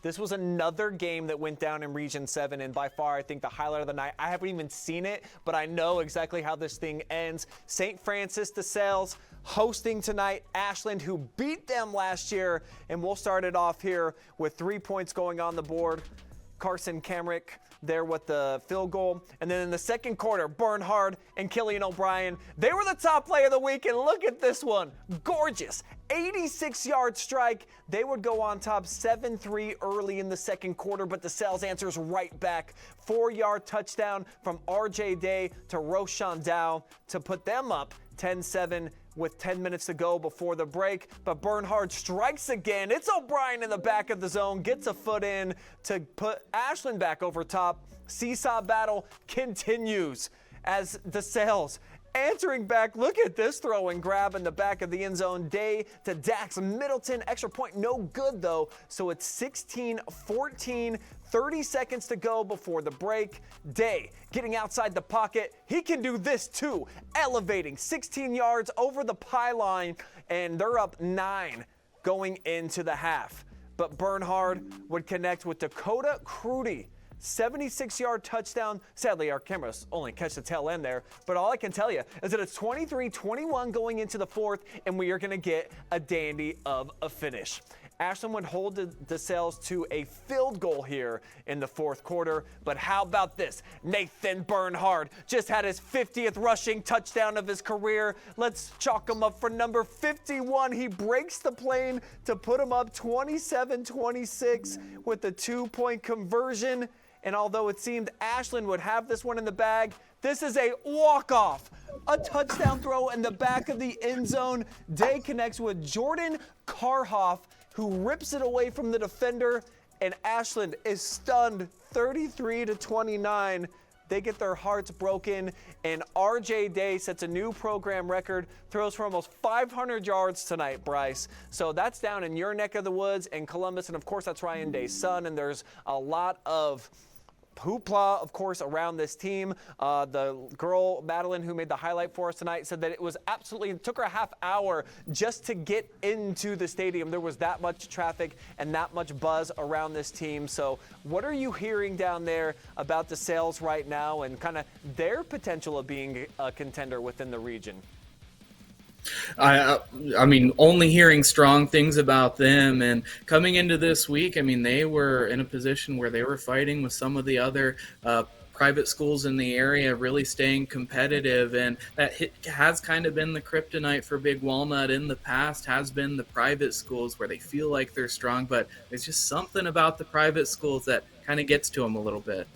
This was another game that went down in Region 7, and by far, I think the highlight of the night. I haven't even seen it, but I know exactly how this thing ends. St. Francis DeSales hosting tonight Ashland, who beat them last year, and we'll start it off here with 3 points going on the board. Carson Kamrick there with the field goal. And then in the second quarter, Bernhard and Killian O'Brien, they were the top play of the week. And look at this one. Gorgeous. 86-yard strike. They would go on top 7-3 early in the second quarter, but DeSales answers right back. 4-yard touchdown from RJ Day to Roshan Dow to put them up 10-7 with 10 minutes to go before the break. But Bernhard strikes again. It's O'Brien in the back of the zone, gets a foot in to put Ashland back over top. Seesaw battle continues as DeSales answering back. Look at this throw and grab in the back of the end zone. Day to Dax Middleton. Extra point, no good though. So it's 16-14. 30 seconds to go before the break. Day getting outside the pocket. He can do this too. Elevating 16 yards over the pylon, and they're up 9 going into the half. But Bernhard would connect with Dakota Crudy. 76-yard touchdown. Sadly, our cameras only catch the tail end there. But all I can tell you is that it's 23-21 going into the fourth, and we are going to get a dandy of a finish. Ashland would hold the DeSales to a field goal here in the fourth quarter. But how about this? Nathan Bernhard just had his 50th rushing touchdown of his career. Let's chalk him up for number 51. He breaks the plane to put him up 27-26 with the 2-point conversion. And although it seemed Ashland would have this one in the bag, this is a walk-off. A touchdown throw in the back of the end zone. Day connects with Jordan Carr-Hoff, who rips it away from the defender, and Ashland is stunned 33-29. They get their hearts broken, and RJ Day sets a new program record, throws for almost 500 yards tonight, Bryce. So that's down in your neck of the woods in Columbus, and of course that's Ryan Day's son, and there's a lot of hoopla, of course, around this team. The girl, Madeline, who made the highlight for us tonight, said that it took her a half hour just to get into the stadium. There was that much traffic and that much buzz around this team. So what are you hearing down there about DeSales right now and kind of their potential of being a contender within the region? I mean, only hearing strong things about them, and coming into this week, I mean, they were in a position where they were fighting with some of the other private schools in the area, really staying competitive, and that has kind of been the kryptonite for Big Walnut in the past, has been the private schools where they feel like they're strong, but there's just something about the private schools that kind of gets to them a little bit.